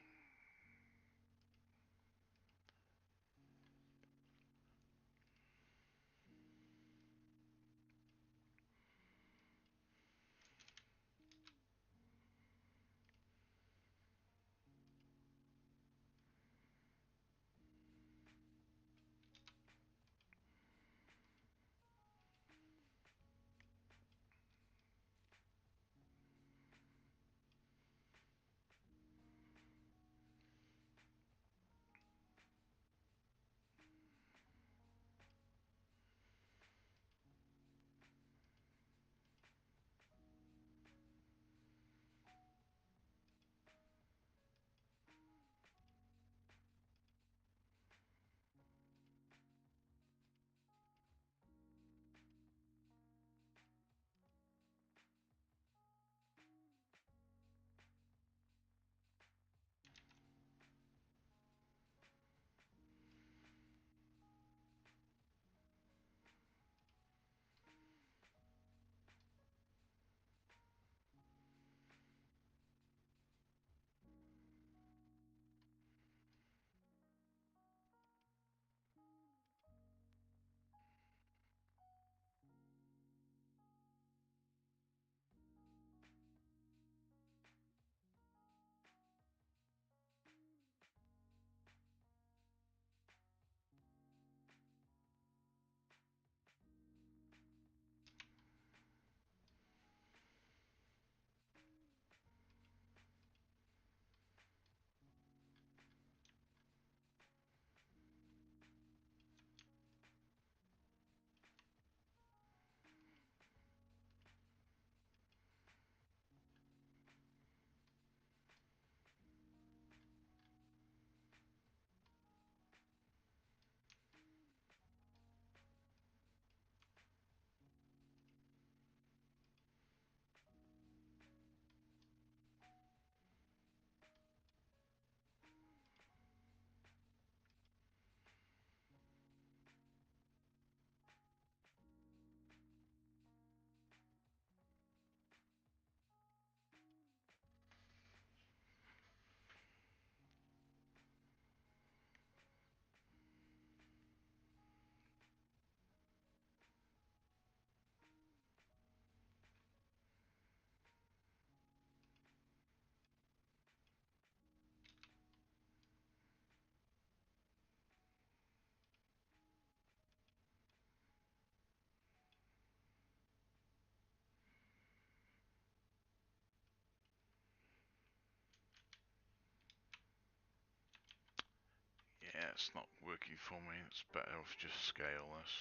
it's not working for me. It's better off just scale this.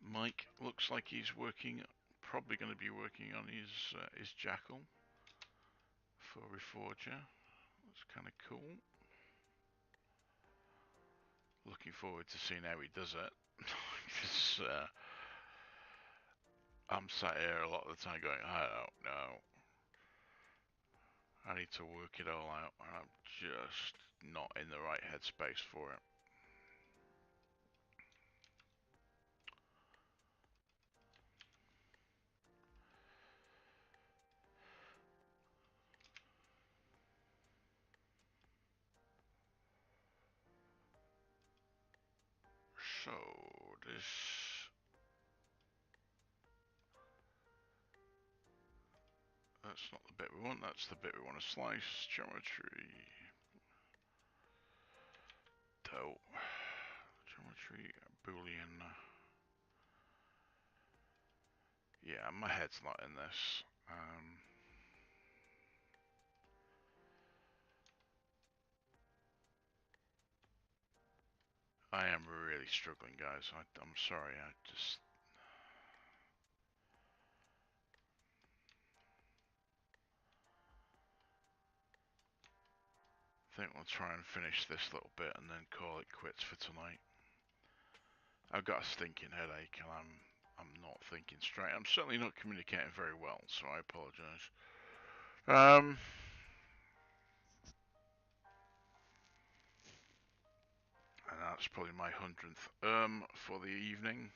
Mike looks like he's working, probably going to be working on his jackal for Reforger. That's kind of cool. Looking forward to seeing how he does it. Because I'm sat here a lot of the time going, I don't know. I need to work it all out, and I'm just not in the right headspace for it. So, this... That's not the bit we want, that's the bit we want to slice. Geometry. Dope. Geometry, Boolean. Yeah, my head's not in this. I am really struggling, guys. I'm sorry, I just... think we'll try and finish this little bit and then call it quits for tonight. I've got a stinking headache and I'm not thinking straight. I'm certainly not communicating very well, so I apologise. And that's probably my 100th for the evening.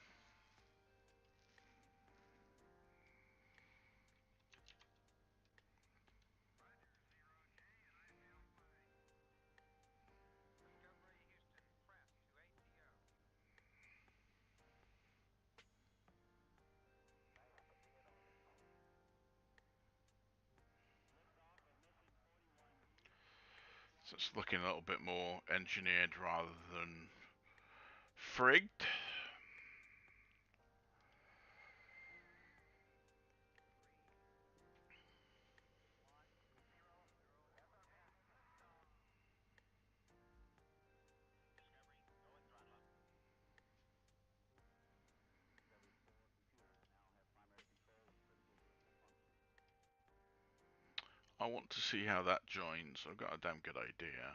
So it's looking a little bit more engineered rather than frigged. I want to see how that joins. I've got a damn good idea.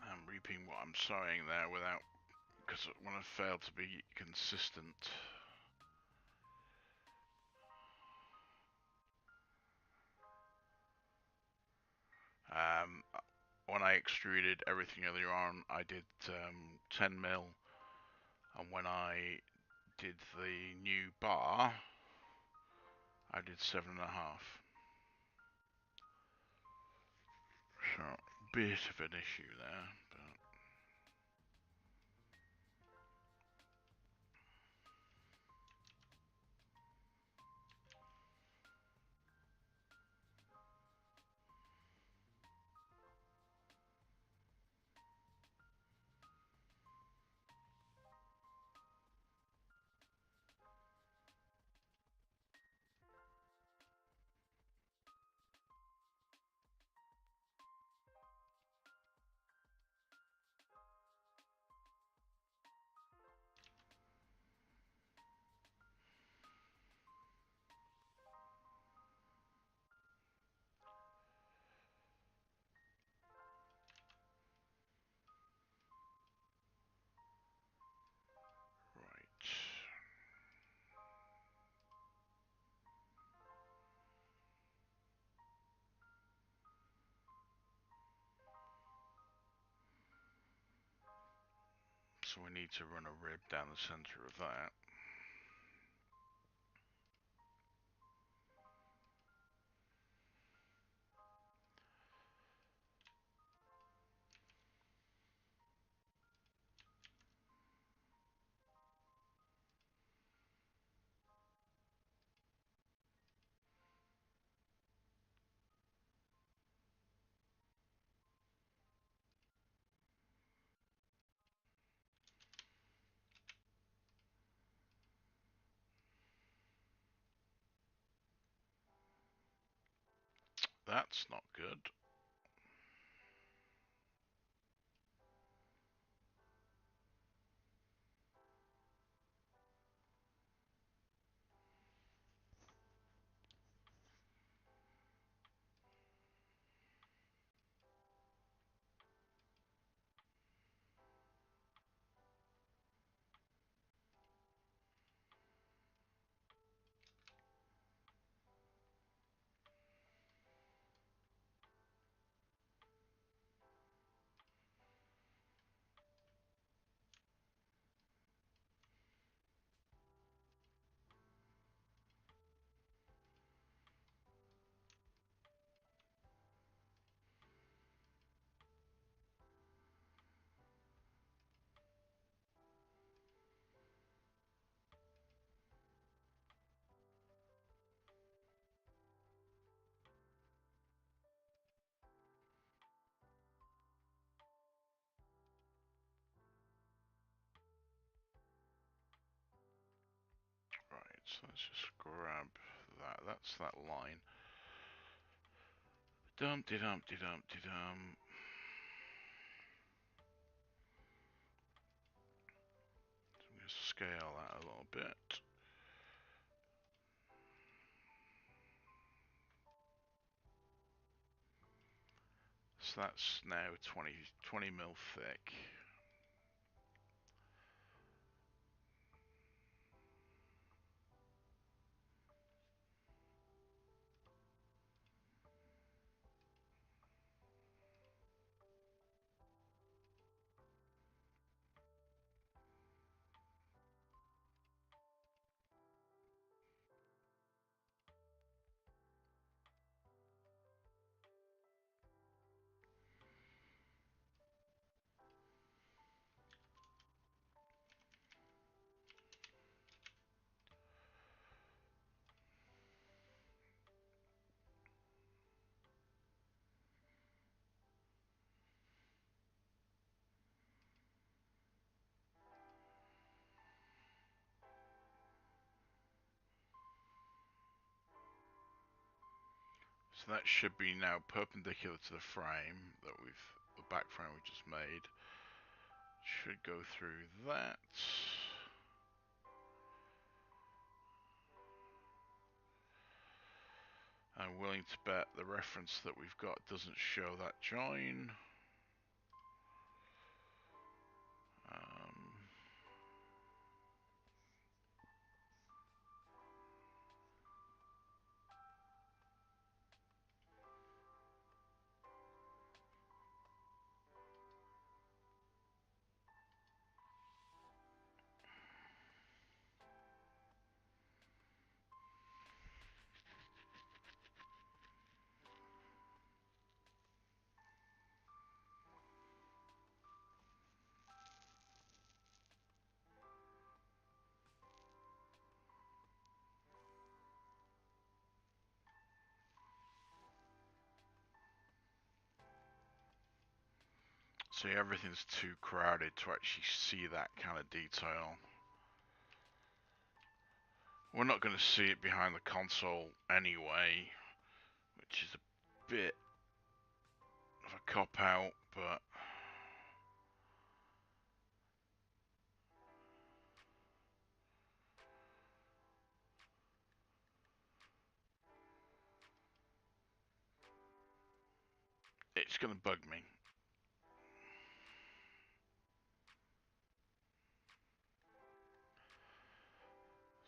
I'm reaping what I'm sowing there without, because when I fail to be consistent. When I extruded everything earlier on, I did 10 mil, and when I did the new bar, I did 7.5. So, bit of an issue there, but... So we need to run a rib down the center of that. That's not good. Right, so let's just grab that. That's that line. Dum-de-dum-de-dum-de-dum. So I'm going to scale that a little bit. So that's now 20 mil thick. So that should be now perpendicular to the frame that the back frame we just made. Should go through that. I'm willing to bet the reference that we've got doesn't show that join. See, everything's too crowded to actually see that kind of detail. We're not going to see it behind the console anyway, which is a bit of a cop-out, but it's going to bug me.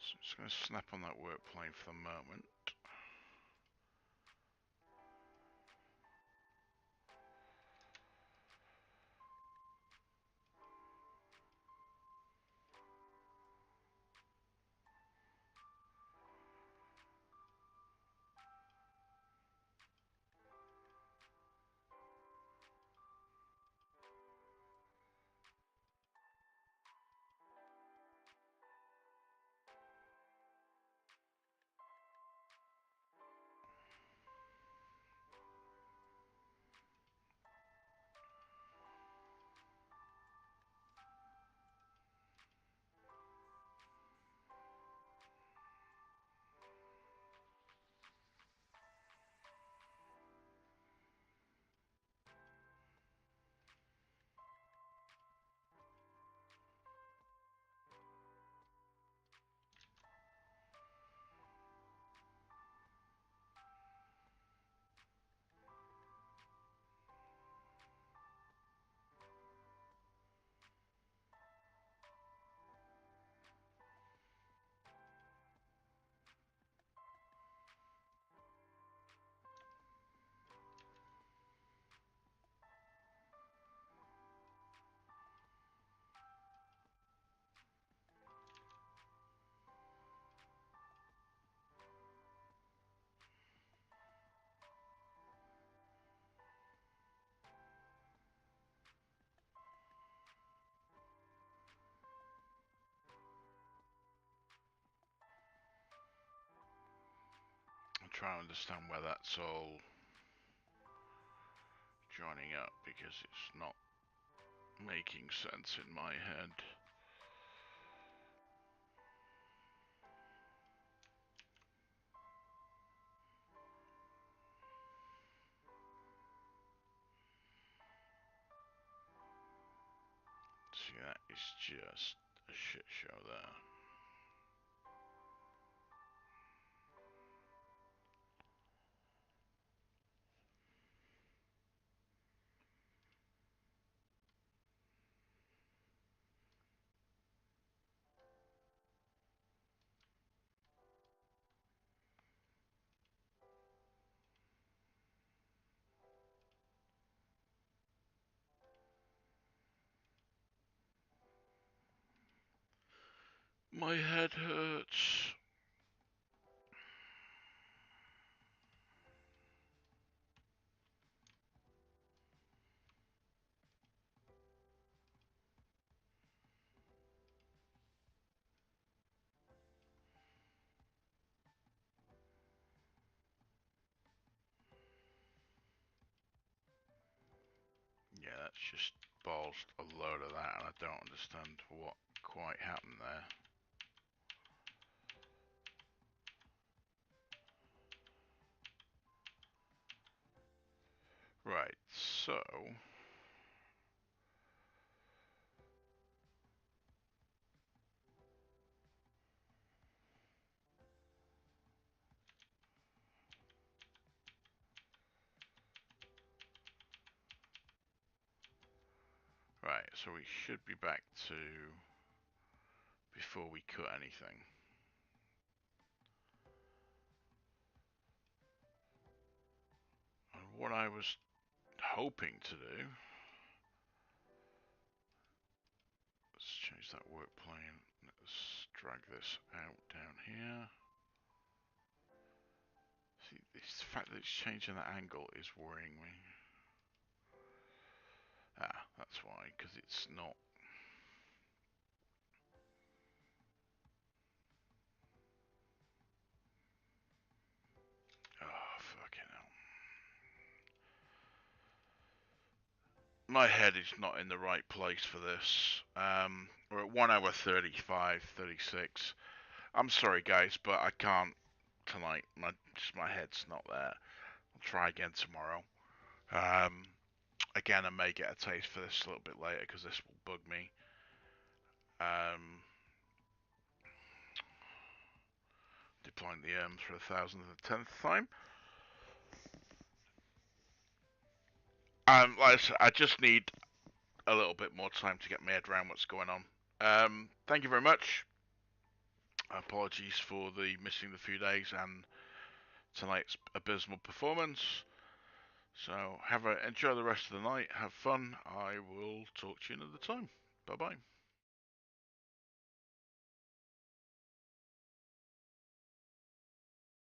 So I'm just going to snap on that work plane for the moment. trying to understand where that's all joining up because it's not making sense in my head. See, that is just a shit show there. My head hurts. Yeah, that's just balls a load of that, and I don't understand what quite happened there. Right, so right, so we should be back to before we cut anything. And what I was hoping to do, let's change that work plane. Let's drag this out down here. See, this fact that it's changing that angle is worrying me. Ah, that's why, because it's not. Oh, fucking hell. My head is not in the right place for this. We're at 1 hour 35, 36. I'm sorry, guys, but I can't tonight. My head's not there. I'll try again tomorrow. Again, I may get a taste for this a little bit later because this will bug me. Deploying the arms for the 1010th time. Like I said, I just need a little bit more time to get my head around what's going on. Thank you very much. Apologies for the missing the few days and tonight's abysmal performance. So enjoy the rest of the night. Have fun. I will talk to you another time. Bye bye.